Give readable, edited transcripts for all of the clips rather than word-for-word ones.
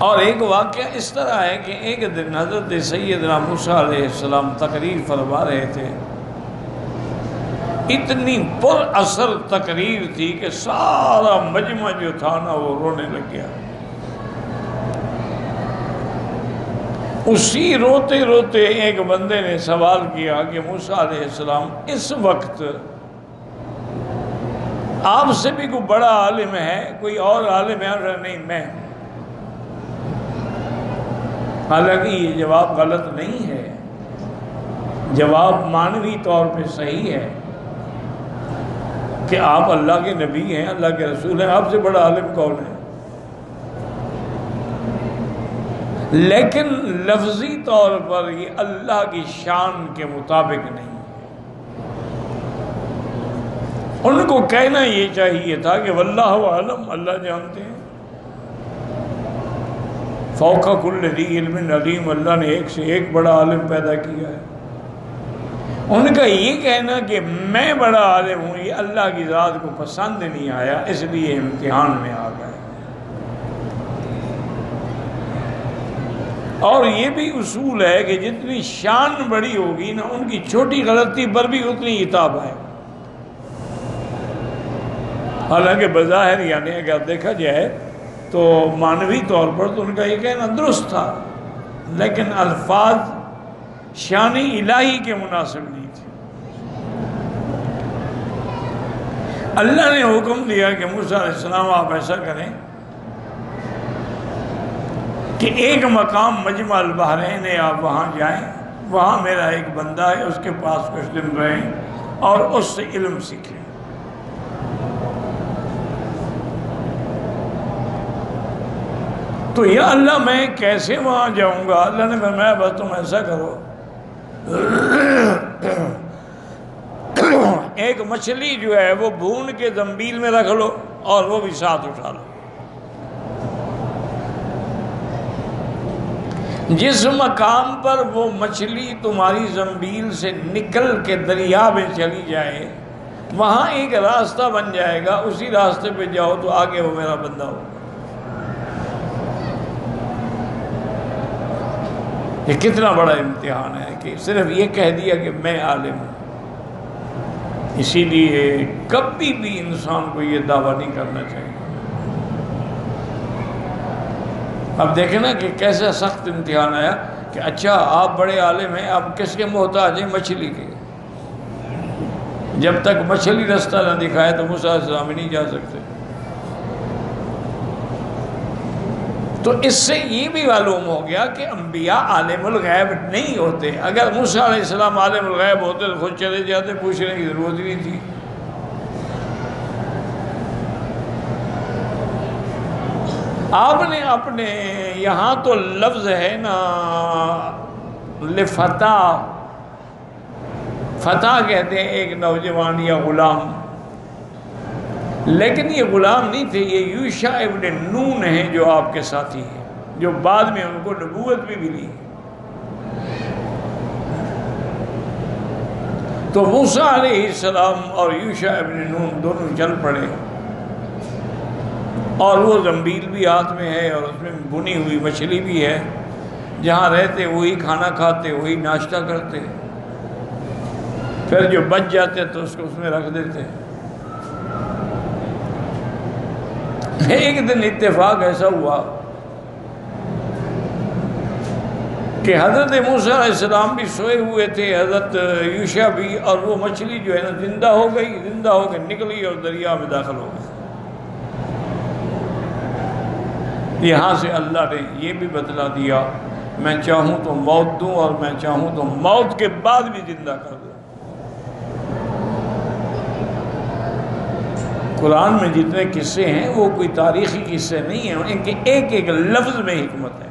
اور ایک واقعہ اس طرح ہے کہ ایک دن حضرت سیدنا موسیٰ علیہ السلام تقریر فرما رہے تھے، اتنی پر اثر تقریر تھی کہ سارا مجمع جو تھا نا وہ رونے لگ گیا۔ اسی روتے روتے ایک بندے نے سوال کیا کہ موسیٰ علیہ السلام اس وقت آپ سے بھی کوئی بڑا عالم ہے، کوئی اور عالم ہے؟ نہیں، میں۔ حالانکہ یہ جواب غلط نہیں ہے، جواب معنوی طور پہ صحیح ہے کہ آپ اللہ کے نبی ہیں، اللہ کے رسول ہیں، آپ سے بڑا عالم کون ہے؟ لیکن لفظی طور پر یہ اللہ کی شان کے مطابق نہیں۔ ان کو کہنا یہ چاہیے تھا کہ واللہ اعلم، اللہ جانتے ہیں، فوق کل ذی علم علیم، اللہ نے ایک سے ایک بڑا عالم پیدا کیا ہے۔ ان کا یہ کہنا کہ میں بڑا عالم ہوں یہ اللہ کی ذات کو پسند نہیں آیا، اس لیے امتحان میں آ گئے۔ اور یہ بھی اصول ہے کہ جتنی شان بڑی ہوگی نا، ان کی چھوٹی غلطی پر بھی اتنی عتاب ہے۔ حالانکہ بظاہر یعنی اگر دیکھا جائے تو معنوی طور پر تو ان کا یہ کہنا درست تھا، لیکن الفاظ شان الہی کے مناسب نہیں تھے۔ اللہ نے حکم دیا کہ موسیٰ علیہ السلام آپ ایسا کریں کہ ایک مقام مجمع البحرین ہے، آپ وہاں جائیں، وہاں میرا ایک بندہ ہے، اس کے پاس کچھ دن رہیں اور اس سے علم سیکھیں۔ تو یا اللہ میں کیسے وہاں جاؤں گا؟ اللہ نے فرمایا بس تم ایسا کرو، ایک مچھلی جو ہے وہ بھون کے زنبیل میں رکھ لو اور وہ بھی ساتھ اٹھا لو۔ جس مقام پر وہ مچھلی تمہاری زنبیل سے نکل کے دریا میں چلی جائے وہاں ایک راستہ بن جائے گا، اسی راستے پہ جاؤ تو آگے وہ میرا بندہ ہوگا۔ یہ کتنا بڑا امتحان ہے کہ صرف یہ کہہ دیا کہ میں عالم ہوں۔ اسی لیے کبھی بھی انسان کو یہ دعویٰ نہیں کرنا چاہیے۔ اب دیکھیں نا کہ کیسا سخت امتحان آیا کہ اچھا آپ بڑے عالم ہیں، آپ کس کے محتاج ہیں؟ مچھلی کے۔ جب تک مچھلی رستہ نہ دکھائے تو موسیٰ علیہ السلام نہیں جا سکتے۔ تو اس سے یہ بھی معلوم ہو گیا کہ انبیاء عالم الغیب نہیں ہوتے۔ اگر موسیٰ علیہ السلام عالم الغیب ہوتے تو خود چلے جاتے، پوچھنے کی ضرورت ہی نہیں تھی۔ آپ نے اپنے یہاں تو لفظ ہے نا لفتح، فتح کہتے ہیں ایک نوجوان یا غلام، لیکن یہ غلام نہیں تھے، یہ یوشع ابن نون ہیں جو آپ کے ساتھی ہیں، جو بعد میں ان کو نبوت بھی ملی۔ تو موسیٰ علیہ السلام اور یوشع ابن نون دونوں چل پڑے، اور وہ زنبیل بھی ہاتھ میں ہے اور اس میں بھنی ہوئی مچھلی بھی ہے، جہاں رہتے وہی کھانا کھاتے، وہی ناشتہ کرتے، پھر جو بچ جاتے تو اس کو اس میں رکھ دیتے۔ ایک دن اتفاق ایسا ہوا کہ حضرت موسیٰ علیہ السلام بھی سوئے ہوئے تھے، حضرت یوشع بھی، اور وہ مچھلی جو ہے نا زندہ ہو کے نکلی اور دریا میں داخل ہو گئی۔ یہاں سے اللہ نے یہ بھی بتلا دیا میں چاہوں تو موت دوں اور میں چاہوں تو موت کے بعد بھی زندہ کر دوں۔ قرآن میں جتنے قصے ہیں وہ کوئی تاریخی قصے نہیں ہیں، ان کے ایک ایک لفظ میں حکمت ہے۔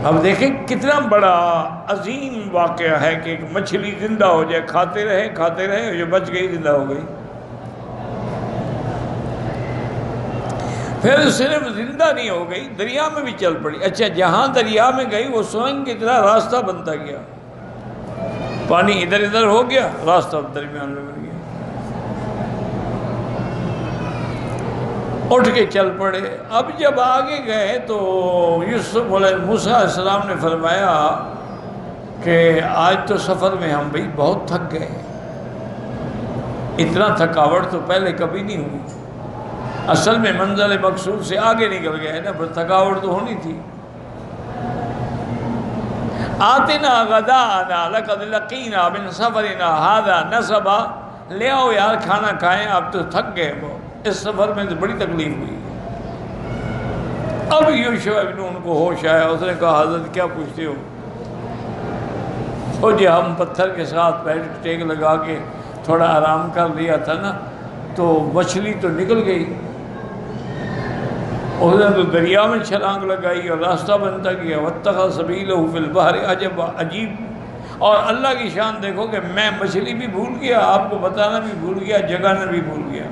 اب دیکھیں کتنا بڑا عظیم واقعہ ہے کہ ایک مچھلی زندہ ہو جائے، کھاتے رہے اور جو بچ گئی زندہ ہو گئی۔ پھر صرف زندہ نہیں ہو گئی، دریا میں بھی چل پڑی۔ اچھا جہاں دریا میں گئی وہ سوئنگ کی طرح راستہ بنتا گیا، پانی ادھر ادھر ہو گیا، راستہ درمیان میں بن گیا۔ اٹھ کے چل پڑے۔ اب جب آگے گئے تو موسیٰ علیہ السلام نے فرمایا کہ آج تو سفر میں ہم بھی بہت تھک گئے، اتنا تھکاوٹ تو پہلے کبھی نہیں ہوئی۔ اصل میں منزل مقصود سے آگے نکل گئے نا، پھر تھکاوٹ تو ہونی تھی۔ آتنا غداءنا لقد لقینا من سفرنا هذا نصبا، لے آؤ یار کھانا کھائیں، اب تو تھک گئے، وہ اس سفر میں تو بڑی تکلیف ہوئی۔ اب یوشع ابن ان کو ہوش آیا، اس نے کہا حضرت کیا پوچھتے ہو؟ وہ جی ہم پتھر کے ساتھ بیٹھ ٹیک لگا کے تھوڑا آرام کر لیا تھا نا، تو مچھلی تو نکل گئی، اس نے تو دریا میں چھلانگ لگائی اور راستہ بنتا گیا، واتخذ سبیلہ فی البحر، عجیب۔ اور اللہ کی شان دیکھو کہ میں مچھلی بھی بھول گیا، آپ کو بتانا بھی بھول گیا، جگانا بھی بھول گیا۔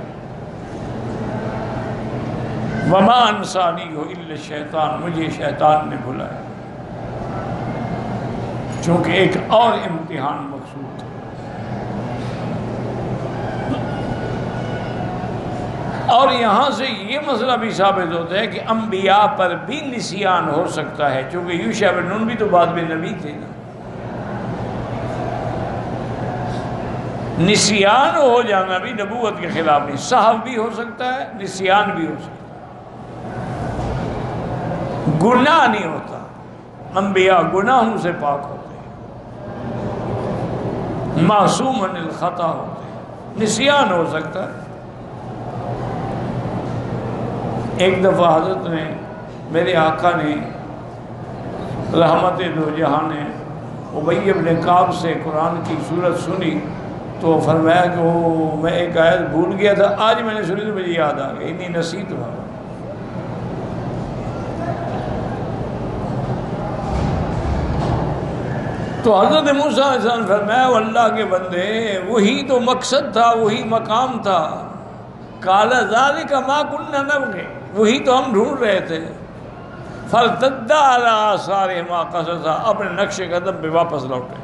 وما انسانیہ الا الشیطان، مجھے شیطان نے بھلایا، چونکہ ایک اور امتحان مقصود تھا۔ اور یہاں سے یہ مسئلہ بھی ثابت ہوتا ہے کہ انبیاء پر بھی نسیان ہو سکتا ہے، چونکہ یوشع بن نون بھی تو بعد میں نبی تھے نا۔ نسیان ہو جانا بھی نبوت کے خلاف نہیں، سہو بھی ہو سکتا ہے، نسیان بھی ہو سکتا ہے، گناہ نہیں ہوتا۔ انبیاء گناہوں سے پاک ہوتے ہیں، معصوم عن الخطا ہوتے ہیں، نسیان ہو سکتا ہے۔ ایک دفعہ حضرت نے، میرے آقا نے، رحمت دو جہاں نے، ابی بن کعب سے قرآن کی سورت سنی تو فرمایا کہ وہ میں ایک آیت بھول گیا تھا، آج میں نے سنی تو مجھے یاد آ گئی، انی نسیتھا۔ تو حضرت موسیٰ علیہ السلام فرمایا وہ اللہ کے بندے، وہی تو مقصد تھا، وہی مقام تھا۔ قال ذلک ما كنا نبغي، وہی تو ہم ڈھونڈ رہے تھے۔ فارتدا علی آثارہما قصصا، اپنے نقش قدم پہ واپس لوٹے۔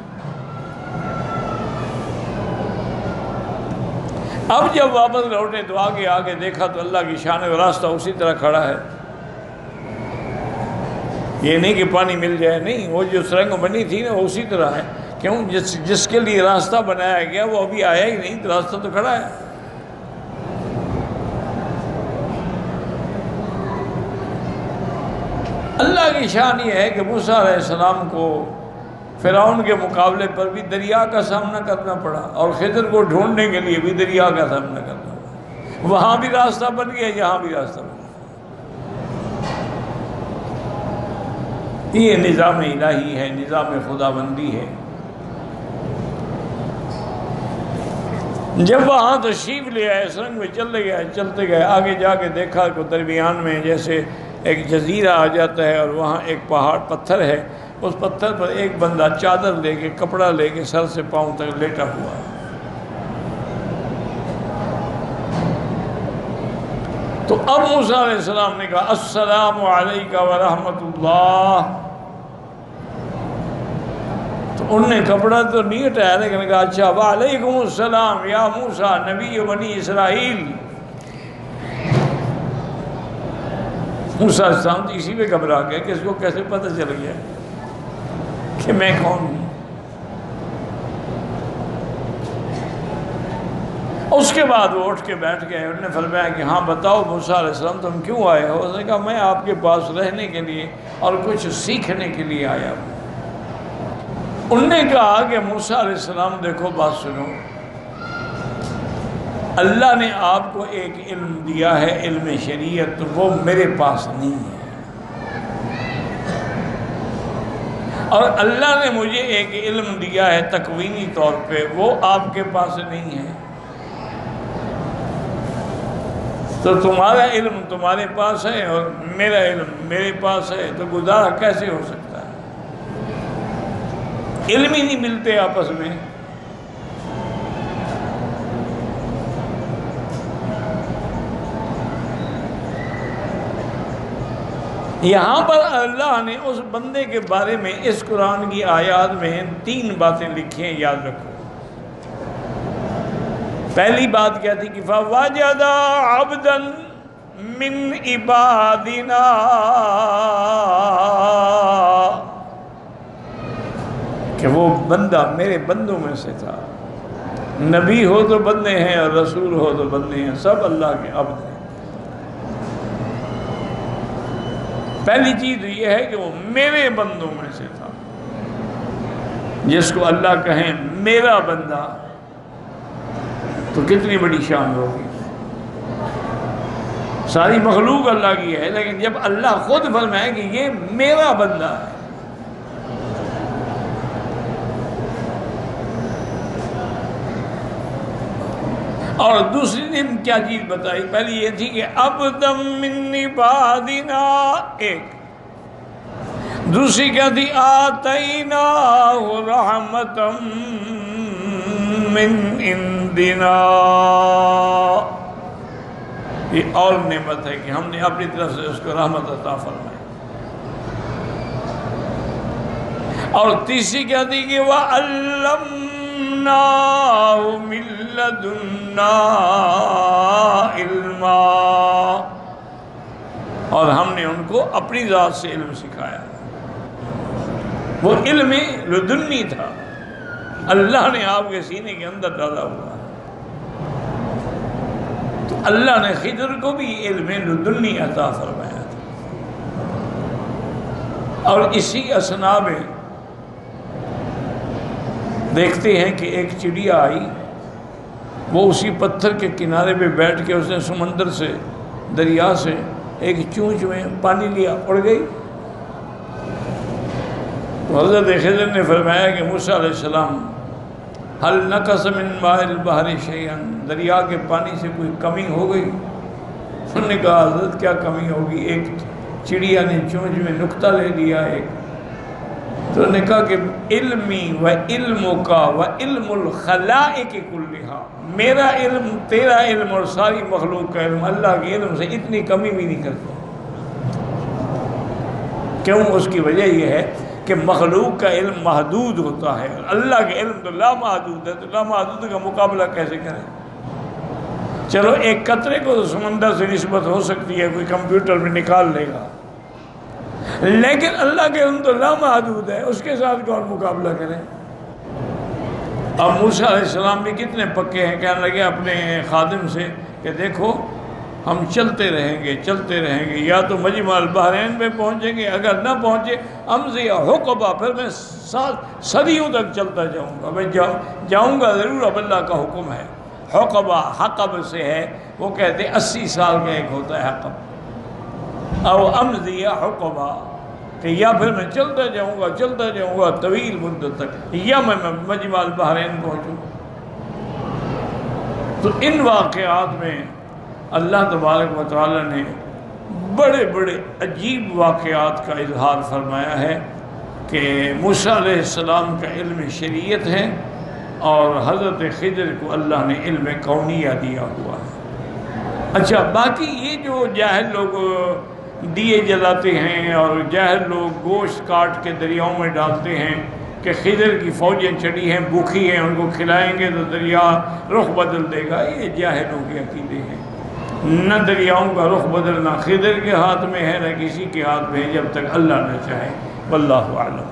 اب جب واپس لوٹے تو آگے دیکھا تو اللہ کی شان و راستہ اسی طرح کھڑا ہے۔ یہ نہیں کہ پانی مل جائے، نہیں، وہ جو سرنگ بنی تھی نا وہ اسی طرح ہے، کیوں جس کے لیے راستہ بنایا گیا وہ ابھی آیا ہی نہیں، تو راستہ تو کھڑا ہے۔ اللہ کی شان یہ ہے کہ موسیٰ علیہ السلام کو فرعون کے مقابلے پر بھی دریا کا سامنا کرنا پڑا، اور خضر کو ڈھونڈنے کے لیے بھی دریا کا سامنا کرنا پڑا۔ وہاں بھی راستہ بن گیا، یہاں بھی راستہ بن گیا۔ یہ نظام الہی ہے، نظام خداوندی ہے۔ جب وہاں تشریف لے آئے، سرنگ میں چلتے گئے، آگے جا کے دیکھا کہ درمیان میں جیسے ایک جزیرہ آ جاتا ہے، اور وہاں ایک پہاڑ پتھر ہے، اس پتھر پر ایک بندہ چادر لے کے، کپڑا لے کے سر سے پاؤں تک لیٹا ہوا ہے۔ تو اب موسیٰ علیہ السلام نے کہا السلام علیکم ورحمۃ اللہ، تو انہوں نے کپڑا تو نہیں ہٹایا، لیکن کہا اچھا وعلیکم السلام یا موسیٰ نبی بنی اسرائیل۔ موسیٰ علیہ السلام تو اسی پہ گھبرا گیا کہ اس کو کیسے پتہ چل گیا کہ میں کون ہوں۔ اس کے بعد وہ اٹھ کے بیٹھ گئے، انہوں نے فرمایا کہ ہاں بتاؤ موسیٰ علیہ السلام تم کیوں آئے ہو؟ اس نے کہا میں آپ کے پاس رہنے کے لیے اور کچھ سیکھنے کے لیے آیا ہوں۔ انہوں نے کہا کہ موسیٰ علیہ السلام دیکھو بات سنو، اللہ نے آپ کو ایک علم دیا ہے، علم شریعت، تو وہ میرے پاس نہیں ہے، اور اللہ نے مجھے ایک علم دیا ہے تکوینی طور پہ، وہ آپ کے پاس نہیں ہے۔ تو تمہارا علم تمہارے پاس ہے اور میرا علم میرے پاس ہے، تو گزارا کیسے ہو سکتا ہے؟ علم ہی نہیں ملتے آپس میں۔ یہاں پر اللہ نے اس بندے کے بارے میں اس قرآن کی آیات میں 3 باتیں لکھی ہیں، یاد رکھو۔ پہلی بات کیا تھی کہ فَوَجَدَ عَبْدًا من عبادنا، کہ وہ بندہ میرے بندوں میں سے تھا. نبی ہو تو بندے ہیں اور رسول ہو تو بندے ہیں، سب اللہ کے عبد ہیں. پہلی چیز یہ ہے کہ وہ میرے بندوں میں سے تھا. جس کو اللہ کہیں میرا بندہ تو کتنی بڑی شان ہوگی. ساری مخلوق اللہ کی ہے، لیکن جب اللہ خود فرمائے کہ یہ میرا بندہ ہے. اور دوسری نے کیا چیز بتائی؟ پہلی یہ تھی کہ عبدم من عبادنا ایک، دوسری کیا تھی؟ آتیناہ رحمتا من عندنا. یہ اور نعمت ہے کہ ہم نے اپنی طرف سے اس کو رحمت عطا فرمائی. اور تیسری کیا تھی کہ وَعَلَّمْنَاهُ مِن لَّدُنَّا عِلْمًا، اور ہم نے ان کو اپنی ذات سے علم سکھایا. وہ علم لدنی تھا، اللہ نے آپ کے سینے کے اندر ڈالا ہوا. تو اللہ نے خضر کو بھی علم لدنی عطا فرمایا تھا. اور اسی اثنا میں دیکھتے ہیں کہ ایک چڑیا آئی، وہ اسی پتھر کے کنارے پہ بیٹھ کے اس نے سمندر سے، دریا سے ایک چونچ میں پانی لیا، اڑ گئی. تو حضرت خضر نے فرمایا کہ موسیٰ علیہ السلام هل نقص من ماء البحر شيئا، دریا کے پانی سے کوئی کمی ہو گئی؟ انہوں نے کہا حضرت کیا کمی ہوگی، ایک چڑیا نے چونچ میں نقطہ لے لیا ایک. تو انہوں نے کہا کہ علمی و علمک و علم الخلائق کلھا، میرا علم، تیرا علم اور ساری مخلوق کا علم اللہ کے علم سے اتنی کمی بھی نہیں کرتا. کیوں؟ اس کی وجہ یہ ہے کہ مخلوق کا علم محدود ہوتا ہے، اللہ کے علم تو لامحدود ہے. تو لامحدود کا مقابلہ کیسے کریں؟ چلو ایک قطرے کو تو سمندر سے نسبت ہو سکتی ہے، کوئی کمپیوٹر میں نکال لے گا، لیکن اللہ کے علم تو لامحدود ہے، اس کے ساتھ کون مقابلہ کرے؟ اب موسیٰ علیہ السلام بھی کتنے پکے ہیں، کہنے لگے اپنے خادم سے کہ دیکھو ہم چلتے رہیں گے، یا تو مجمع البحرین پہ پہنچیں گے، اگر نہ پہنچے امضی حقبہ، پھر میں صدیوں تک چلتا جاؤں گا. میں جاؤں گا ضرور، اب اللہ کا حکم ہے. حقبہ حقب سے ہے، وہ کہتے 80 سال کا ایک ہوتا ہے حقب. او امضی حقبہ، کہ یا پھر میں چلتا جاؤں گا طویل مدت تک، یا میں مجمع البحرین پہنچوں. تو ان واقعات میں اللہ تبارک و تعالی نے بڑے بڑے عجیب واقعات کا اظہار فرمایا ہے کہ موسیٰ علیہ السلام کا علم شریعت ہے اور حضرت خضر کو اللہ نے علم کونیہ دیا ہوا ہے. اچھا، باقی یہ جو جاہل لوگ دیے جلاتے ہیں اور جاہل لوگ گوشت کاٹ کے دریاؤں میں ڈالتے ہیں کہ خضر کی فوجیں چڑھی ہیں، بھوکھی ہیں، ان کو کھلائیں گے تو دریا رخ بدل دے گا، یہ جاہلوں کے عقیدے ہیں. نہ دریاؤں کا رخ بدلنا خضر کے ہاتھ میں ہے، نہ کسی کے ہاتھ میں ہے، جب تک اللہ نہ چاہے. واللہ اعلم.